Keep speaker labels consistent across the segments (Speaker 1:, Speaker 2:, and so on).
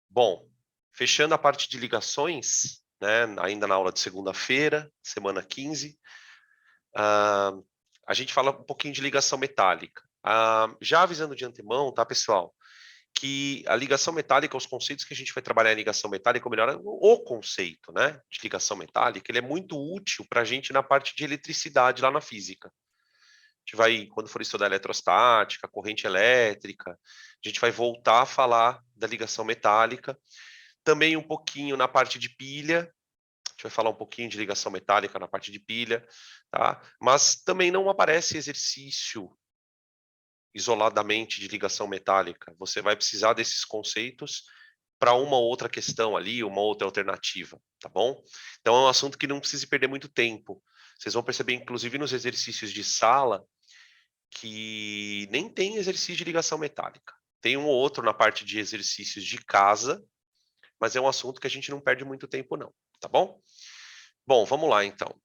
Speaker 1: Bom, fechando a parte de ligações, né, ainda na aula de segunda-feira, semana 15, ah, a gente fala um pouquinho de ligação metálica. Já avisando de antemão, tá, pessoal, que a ligação metálica, os conceitos que a gente vai trabalhar em ligação metálica, ou melhor, o conceito, né, de ligação metálica, ele é muito útil para a gente na parte de eletricidade lá na física. A gente vai, quando for estudar eletrostática, corrente elétrica, a gente vai voltar a falar da ligação metálica, também um pouquinho na parte de pilha, a gente vai falar um pouquinho de ligação metálica na parte de pilha, tá? Mas também não aparece exercício isoladamente de ligação metálica. Você vai precisar desses conceitos para uma outra questão ali, uma outra alternativa, tá bom? Então é um assunto que não precisa perder muito tempo. Vocês vão perceber, inclusive, nos exercícios de sala, que nem tem exercício de ligação metálica. Tem um ou outro na parte de exercícios de casa, mas é um assunto que a gente não perde muito tempo não, tá bom? Bom, vamos lá então.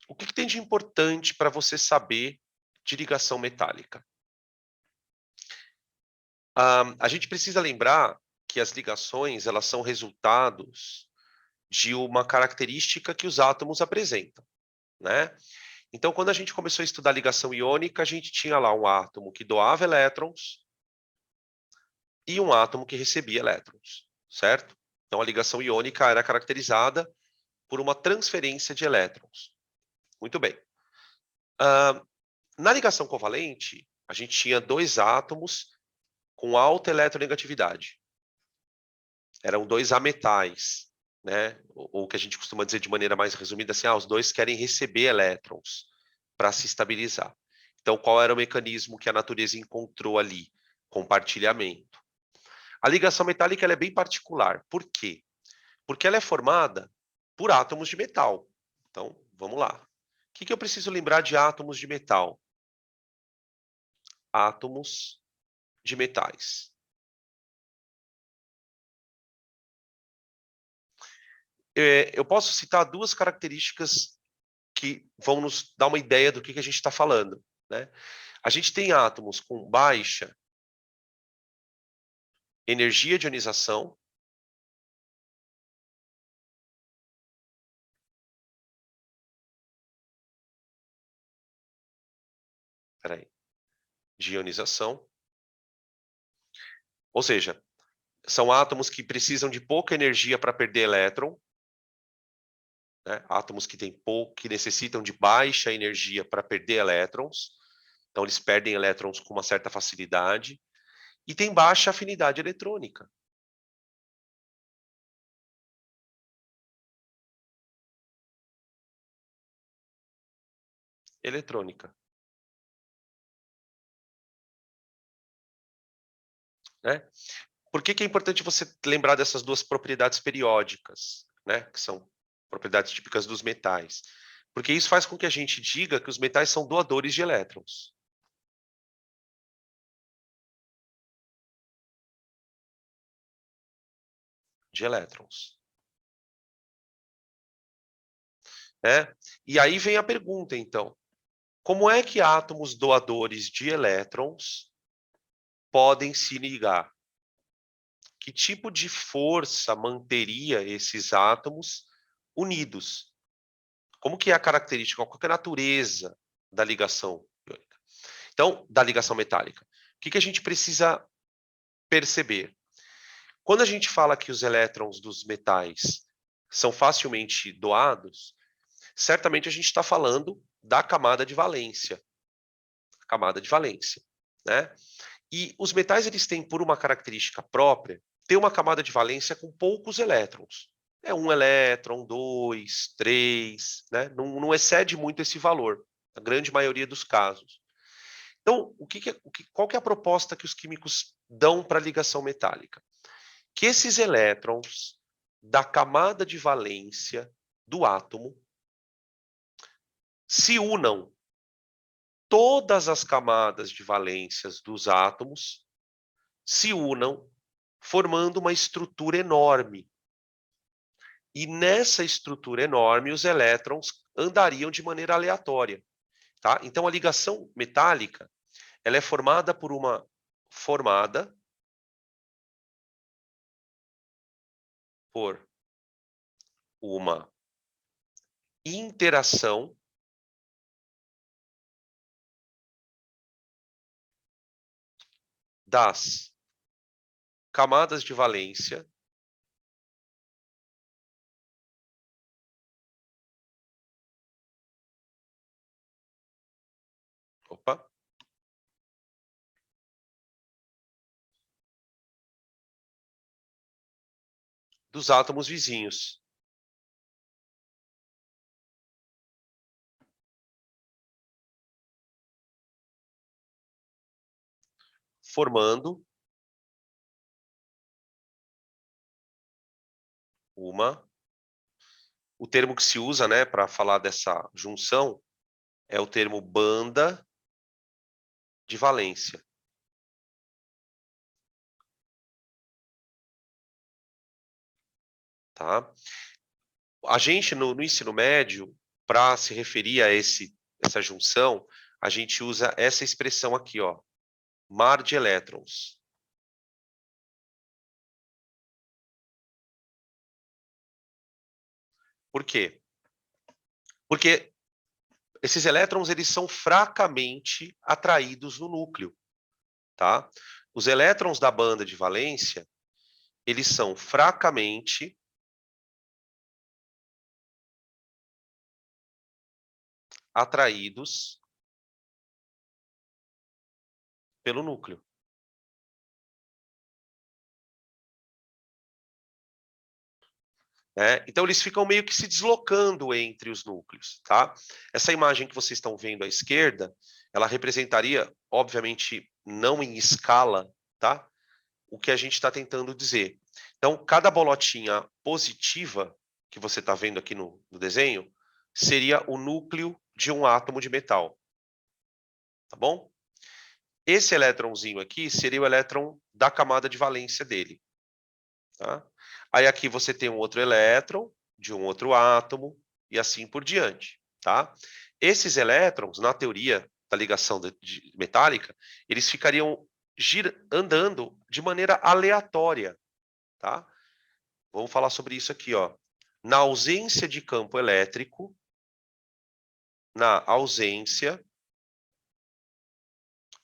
Speaker 1: O que tem de importante para você saber de ligação metálica? A gente precisa lembrar que as ligações, elas são resultados de uma característica que os átomos apresentam, né? Então, quando a gente começou a estudar ligação iônica, a gente tinha lá um átomo que doava elétrons e um átomo que recebia elétrons, certo? Então, a ligação iônica era caracterizada por uma transferência de elétrons. Muito bem. Na ligação covalente, a gente tinha dois átomos com alta eletronegatividade. Eram dois ametais, né? Ou que a gente costuma dizer de maneira mais resumida assim, os dois querem receber elétrons para se estabilizar. Então, qual era o mecanismo que a natureza encontrou ali? Compartilhamento. A ligação metálica ela é bem particular. Por quê? Porque ela é formada por átomos de metal. Então, vamos lá. O que eu preciso lembrar de átomos de metal? Átomos de metais. Eu posso citar duas características que vão nos dar uma ideia do que a gente está falando, né? A gente tem átomos com baixa energia de ionização. Peraí, de ionização. Ou seja, são átomos que precisam de pouca energia para perder elétron, né? Átomos que têm pouco, que necessitam de baixa energia para perder elétrons. Então, eles perdem elétrons com uma certa facilidade. E tem baixa afinidade eletrônica. Eletrônica, né? Por que é importante você lembrar dessas duas propriedades periódicas, né? Que são propriedades típicas dos metais? Porque isso faz com que a gente diga que os metais são doadores de elétrons. De elétrons, né? E aí vem a pergunta, então. Como é que átomos doadores de elétrons podem se ligar? Que tipo de força manteria esses átomos unidos? Como que é a característica, qual que é a natureza da ligação iônica? Então, da ligação metálica. O que a gente precisa perceber? Quando a gente fala que os elétrons dos metais são facilmente doados, certamente a gente está falando da camada de valência. Camada de valência, né? E os metais, eles têm, por uma característica própria, ter uma camada de valência com poucos elétrons. É um elétron, dois, três, né? Não excede muito esse valor, na grande maioria dos casos. Então, qual que é a proposta que os químicos dão para a ligação metálica? Que esses elétrons da camada de valência do átomo se unam todas as camadas de valências dos átomos se unam, formando uma estrutura enorme. E nessa estrutura enorme, os elétrons andariam de maneira aleatória. Tá? Então, a ligação metálica ela é formada por uma formada por uma interação das camadas de valência dos átomos vizinhos. Formando uma... O termo que se usa, né, para falar dessa junção é o termo banda de valência. Tá? A gente, no ensino médio, para se referir a essa junção, a gente usa essa expressão aqui, ó, mar de elétrons. Por quê? Porque esses elétrons, eles são fracamente atraídos no núcleo, tá? Os elétrons da banda de valência, eles são fracamente atraídos pelo núcleo. Então, eles ficam meio que se deslocando entre os núcleos, tá? Essa imagem que vocês estão vendo à esquerda, ela representaria, obviamente, não em escala, tá? O que a gente está tentando dizer. Então, cada bolotinha positiva que você está vendo aqui no desenho seria o núcleo de um átomo de metal, tá bom? Esse elétronzinho aqui seria o elétron da camada de valência dele, tá? Aí aqui você tem um outro elétron de um outro átomo e assim por diante, tá? Esses elétrons, na teoria da ligação metálica, eles ficariam andando de maneira aleatória, tá? Vamos falar sobre isso aqui, ó. Na ausência de campo elétrico, na ausência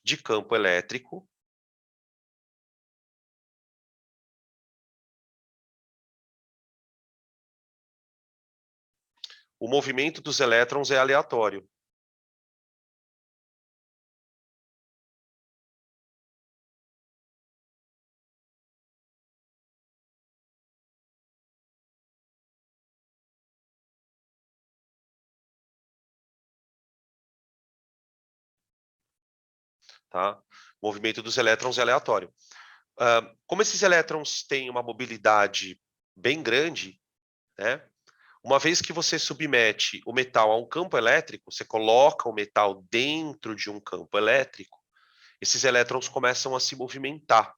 Speaker 1: de campo elétrico, o movimento dos elétrons é aleatório. Tá? O movimento dos elétrons é aleatório. Como esses elétrons têm uma mobilidade bem grande, né? Uma vez que você submete o metal a um campo elétrico, você coloca o metal dentro de um campo elétrico, esses elétrons começam a se movimentar.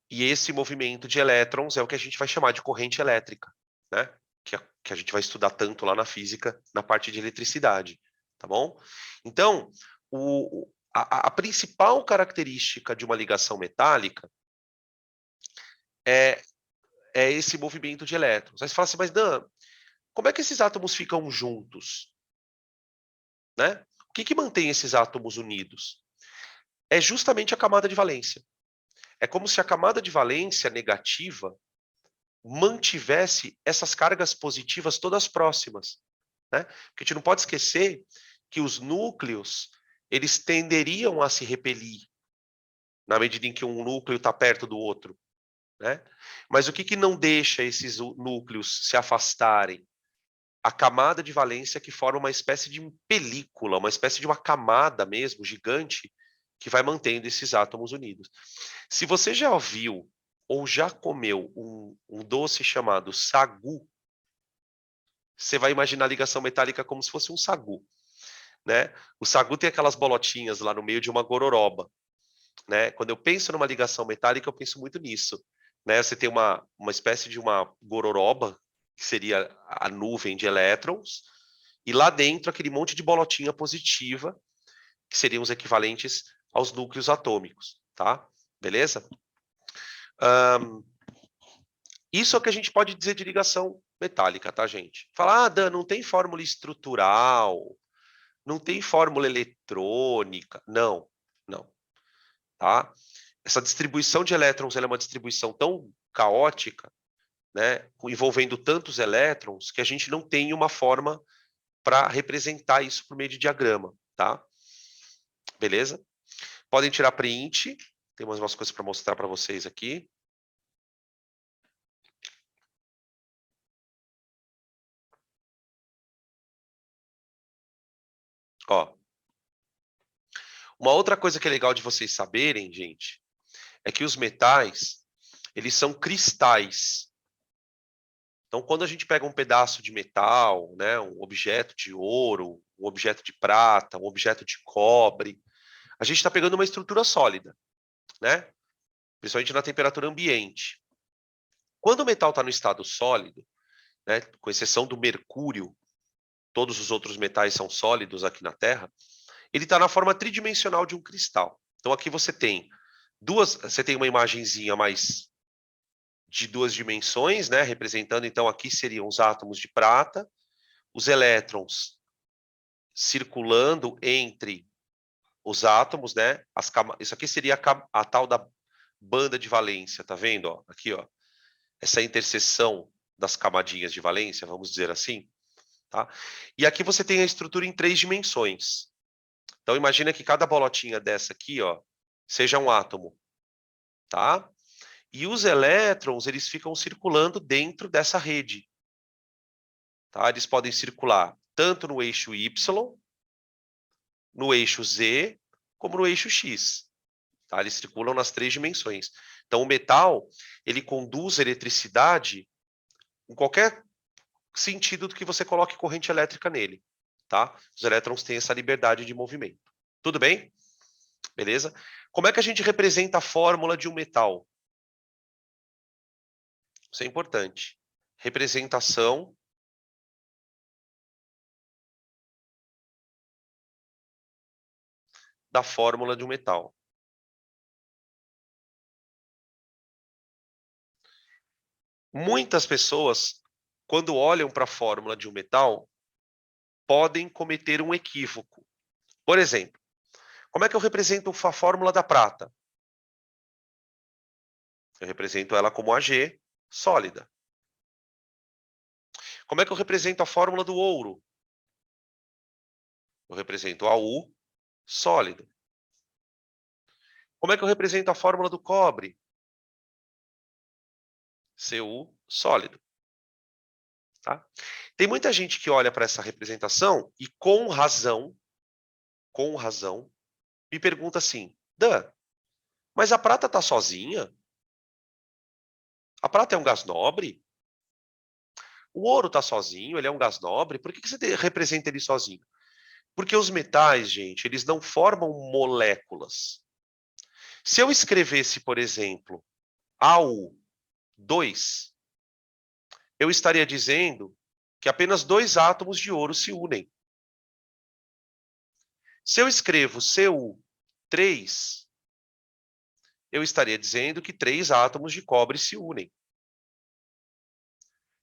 Speaker 1: E esse movimento de elétrons é o que a gente vai chamar de corrente elétrica, né? Que a gente vai estudar tanto lá na física, na parte de eletricidade, tá bom? Então, a principal característica de uma ligação metálica é, é esse movimento de elétrons. Aí você fala assim, mas Dan, como é que esses átomos ficam juntos? Né? O que mantém esses átomos unidos? É justamente a camada de valência. É como se a camada de valência negativa mantivesse essas cargas positivas todas próximas, né? Porque a gente não pode esquecer que os núcleos, eles tenderiam a se repelir na medida em que um núcleo está perto do outro, né? Mas o que não deixa esses núcleos se afastarem? A camada de valência, que forma uma espécie de película, uma espécie de uma camada mesmo, gigante, que vai mantendo esses átomos unidos. Se você já viu ou já comeu um doce chamado sagu, você vai imaginar a ligação metálica como se fosse um sagu, né? O sagu tem aquelas bolotinhas lá no meio de uma gororoba, né? Quando eu penso numa ligação metálica, eu penso muito nisso, né? Você tem uma espécie de uma gororoba, que seria a nuvem de elétrons, e lá dentro aquele monte de bolotinha positiva, que seriam os equivalentes aos núcleos atômicos, tá? Beleza? Isso é o que a gente pode dizer de ligação metálica, tá, gente? Falar, Dan, não tem fórmula estrutural, não tem fórmula eletrônica. Não, não, tá? Essa distribuição de elétrons ela é uma distribuição tão caótica, né, envolvendo tantos elétrons, que a gente não tem uma forma para representar isso por meio de diagrama, tá? Beleza? Podem tirar print. Tem umas coisas para mostrar para vocês aqui. Ó. Uma outra coisa que é legal de vocês saberem, gente, é que os metais, eles são cristais. Então, quando a gente pega um pedaço de metal, né, um objeto de ouro, um objeto de prata, um objeto de cobre, a gente está pegando uma estrutura sólida, né? Principalmente na temperatura ambiente. Quando o metal está no estado sólido, né, com exceção do mercúrio, todos os outros metais são sólidos aqui na Terra, ele está na forma tridimensional de um cristal. Então aqui você tem uma imagenzinha mais de 2 dimensões, né, representando, então aqui seriam os átomos de prata, os elétrons circulando entre os átomos, né? Isso aqui seria a tal da banda de valência, tá vendo? Ó, aqui, ó, essa interseção das camadinhas de valência, vamos dizer assim, tá? E aqui você tem a estrutura em 3 dimensões. Então imagina que cada bolotinha dessa aqui, ó, seja um átomo, tá? E os elétrons, eles ficam circulando dentro dessa rede, tá? Eles podem circular tanto no eixo Y, no eixo Z, como no eixo X. Tá? Eles circulam nas 3 dimensões. Então, o metal, ele conduz eletricidade em qualquer sentido do que você coloque corrente elétrica nele. Tá? Os elétrons têm essa liberdade de movimento. Tudo bem? Beleza? Como é que a gente representa a fórmula de um metal? Isso é importante. Representação da fórmula de um metal. Muitas pessoas, quando olham para a fórmula de um metal, podem cometer um equívoco. Por exemplo, como é que eu represento a fórmula da prata? Eu represento ela como Ag, sólida. Como é que eu represento a fórmula do ouro? Eu represento AU, sólido. Como é que eu represento a fórmula do cobre? Cu, sólido. Tá? Tem muita gente que olha para essa representação e, com razão, me pergunta assim, Dan, mas a prata está sozinha? A prata é um gás nobre? O ouro está sozinho, ele é um gás nobre? Por que você representa ele sozinho? Porque os metais, gente, eles não formam moléculas. Se eu escrevesse, por exemplo, AU2, eu estaria dizendo que apenas 2 átomos de ouro se unem. Se eu escrevo Cu3, eu estaria dizendo que 3 átomos de cobre se unem.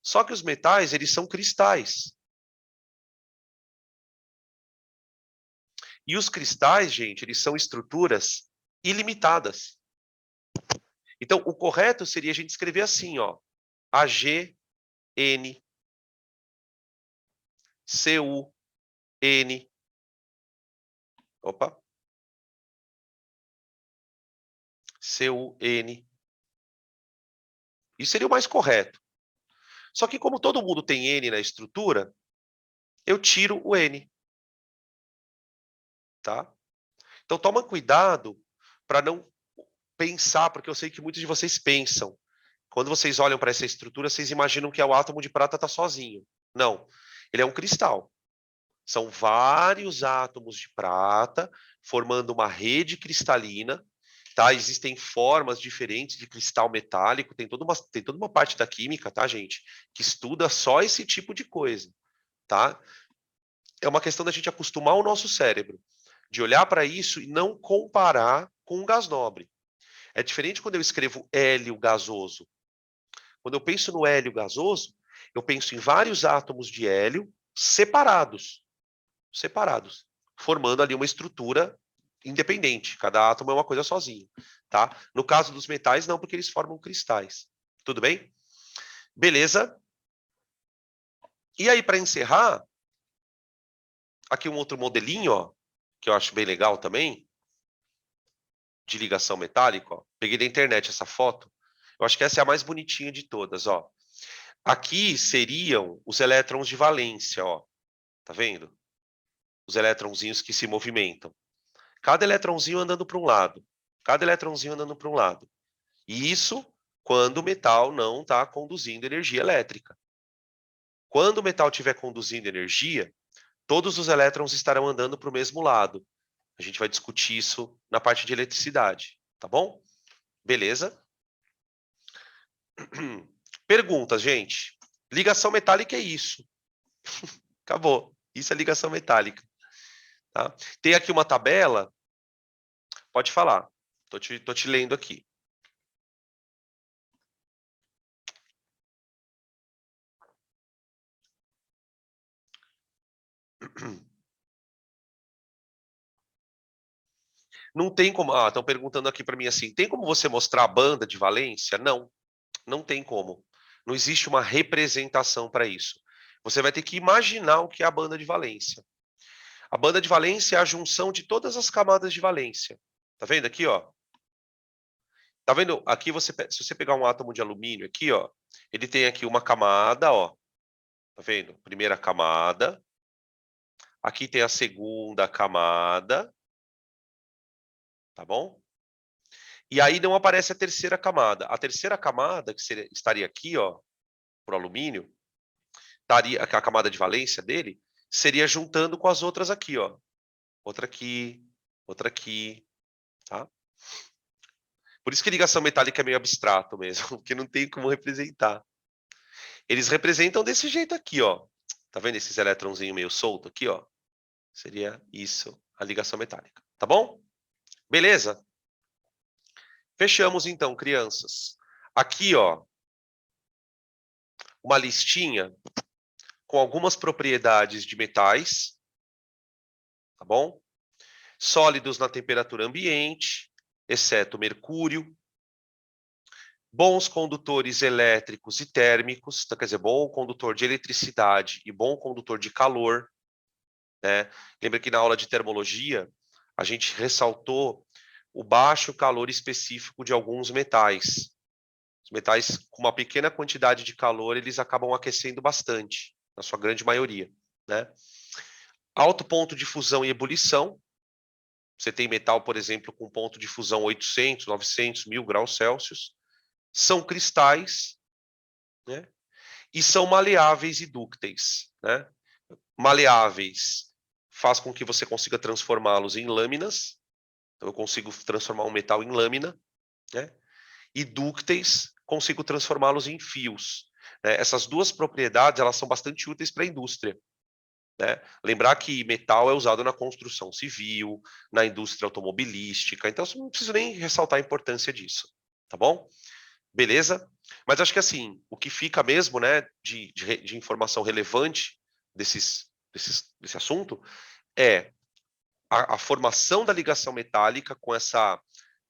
Speaker 1: Só que os metais, eles são cristais. E os cristais, gente, eles são estruturas ilimitadas. Então, o correto seria a gente escrever assim, ó, AgN, CuN, opa, CuN. Isso seria o mais correto. Só que como todo mundo tem N na estrutura, eu tiro o N. Tá? Então toma cuidado para não pensar, porque eu sei que muitos de vocês pensam. Quando vocês olham para essa estrutura, vocês imaginam que o átomo de prata está sozinho. Não, ele é um cristal. São vários átomos de prata formando uma rede cristalina. Tá? Existem formas diferentes de cristal metálico, tem toda uma parte da química, tá, gente, que estuda só esse tipo de coisa. Tá? É uma questão da gente acostumar o nosso cérebro, de olhar para isso e não comparar com um gás nobre. É diferente quando eu escrevo hélio gasoso. Quando eu penso no hélio gasoso, eu penso em vários átomos de hélio separados, formando ali uma estrutura independente. Cada átomo é uma coisa sozinho, tá? No caso dos metais, não, porque eles formam cristais. Tudo bem? Beleza? E aí, para encerrar, aqui um outro modelinho, ó, que eu acho bem legal também, de ligação metálica, ó. Peguei da internet essa foto. Eu acho que essa é a mais bonitinha de todas, ó. Aqui seriam os elétrons de valência, ó. Tá vendo? Os elétronzinhos que se movimentam. Cada elétronzinho andando para um lado. Cada elétronzinho andando para um lado. E isso quando o metal não está conduzindo energia elétrica. Quando o metal estiver conduzindo energia, todos os elétrons estarão andando para o mesmo lado. A gente vai discutir isso na parte de eletricidade, tá bom? Beleza? Perguntas, gente. Ligação metálica é isso. Acabou. Isso é ligação metálica. Tá? Tem aqui uma tabela. Pode falar. Tô te lendo aqui. Não tem como. Ah, estão perguntando aqui para mim assim: tem como você mostrar a banda de valência? Não, não tem como. Não existe uma representação para isso. Você vai ter que imaginar o que é a banda de valência. A banda de valência é a junção de todas as camadas de valência. Tá vendo aqui, ó? Tá vendo? Aqui se você pegar um átomo de alumínio aqui, ó, ele tem aqui uma camada, ó. Tá vendo? Primeira camada. Aqui tem a segunda camada, tá bom? E aí não aparece a terceira camada. A terceira camada, que estaria aqui, ó, pro alumínio, estaria a camada de valência dele, seria juntando com as outras aqui, ó. Outra aqui, tá? Por isso que ligação metálica é meio abstrato mesmo, porque não tem como representar. Eles representam desse jeito aqui, ó. Tá vendo esses elétronzinhos meio solto aqui, ó? Seria isso, a ligação metálica. Tá bom? Beleza? Fechamos então, crianças. Aqui, ó, uma listinha com algumas propriedades de metais, tá bom? Sólidos na temperatura ambiente, exceto mercúrio. Bons condutores elétricos e térmicos, então, quer dizer, bom condutor de eletricidade e bom condutor de calor, né? Lembra que na aula de termologia a gente ressaltou o baixo calor específico de alguns metais. Os metais com uma pequena quantidade de calor, eles acabam aquecendo bastante, na sua grande maioria, né? Alto ponto de fusão e ebulição. Você tem metal, por exemplo, com ponto de fusão 800, 900, 1000 graus Celsius. São cristais, né? E são maleáveis e dúcteis, né? Maleáveis faz com que você consiga transformá-los em lâminas. Então, eu consigo transformar um metal em lâmina, né? E dúcteis, consigo transformá-los em fios. Né? Essas duas propriedades, elas são bastante úteis para a indústria. Né? Lembrar que metal é usado na construção civil, na indústria automobilística, então eu não preciso nem ressaltar a importância disso, tá bom? Beleza? Mas acho que assim, o que fica mesmo, né, de informação relevante desse assunto é a formação da ligação metálica com essa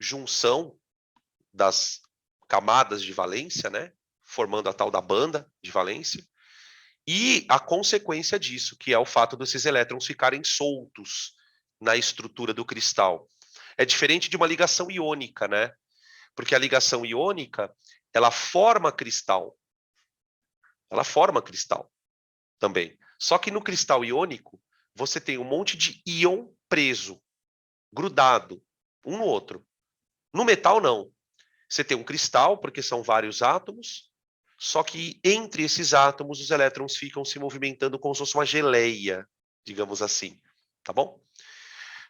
Speaker 1: junção das camadas de valência, né, formando a tal da banda de valência, e a consequência disso, que é o fato desses elétrons ficarem soltos na estrutura do cristal. É diferente de uma ligação iônica, né? Porque a ligação iônica, ela forma cristal. Ela forma cristal também. Só que no cristal iônico, você tem um monte de íon preso, grudado, um no outro. No metal, não. Você tem um cristal, porque são vários átomos, só que entre esses átomos, os elétrons ficam se movimentando como se fosse uma geleia, digamos assim. Tá bom?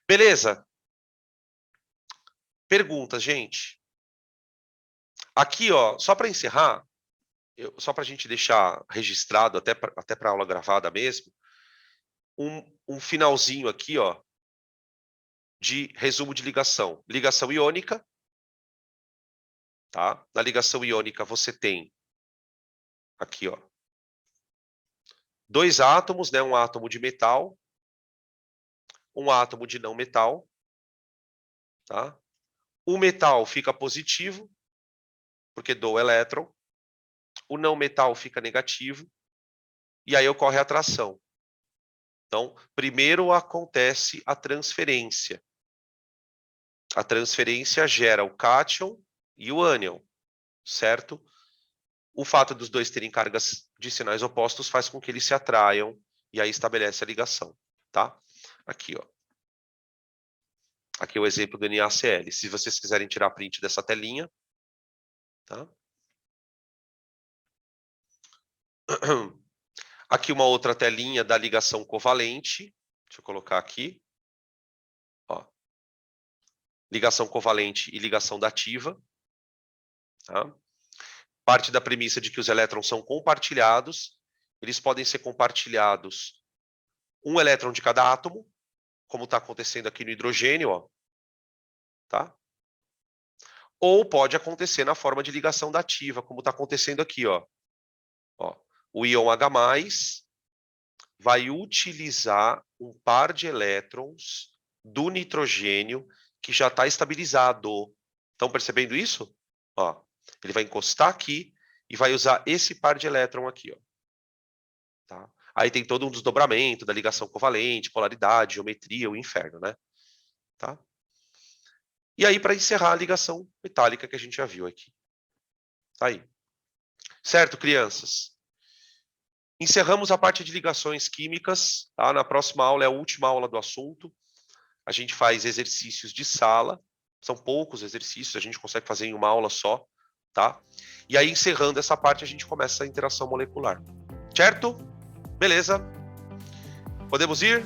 Speaker 1: Beleza? Perguntas, gente? Aqui, ó, só para encerrar, só para a gente deixar registrado, até para aula gravada mesmo, um finalzinho aqui, ó, de resumo de ligação. Ligação iônica, tá? Na ligação iônica você tem Aqui, ó. 2 átomos, né? Um átomo de metal, um átomo de não metal, tá? O metal fica positivo, porque dou elétron. O não metal fica negativo. E aí ocorre a atração. Então, primeiro acontece a transferência. A transferência gera o cátion e o ânion, certo? O fato dos dois terem cargas de sinais opostos faz com que eles se atraiam e aí estabelece a ligação, tá? Aqui, ó. Aqui é o exemplo do NaCl. Se vocês quiserem tirar print dessa telinha, tá? Aqui uma outra telinha da ligação covalente. Deixa eu colocar aqui. Ó. Ligação covalente e ligação dativa. Tá? Parte da premissa de que os elétrons são compartilhados. Eles podem ser compartilhados um elétron de cada átomo, como está acontecendo aqui no hidrogênio, ó. Tá? Ou pode acontecer na forma de ligação dativa, como está acontecendo aqui, ó. Ó. O íon H+, vai utilizar um par de elétrons do nitrogênio que já está estabilizado. Estão percebendo isso? Ó, ele vai encostar aqui e vai usar esse par de elétron aqui. Ó. Tá? Aí tem todo um desdobramento da ligação covalente, polaridade, geometria, o inferno, né? Tá? E aí, para encerrar a ligação metálica que a gente já viu aqui. Tá aí. Certo, crianças? Encerramos a parte de ligações químicas. Tá? Na próxima aula é a última aula do assunto. A gente faz exercícios de sala. São poucos exercícios, a gente consegue fazer em uma aula só. Tá? E aí, encerrando essa parte, a gente começa a interação molecular. Certo? Beleza. Podemos ir?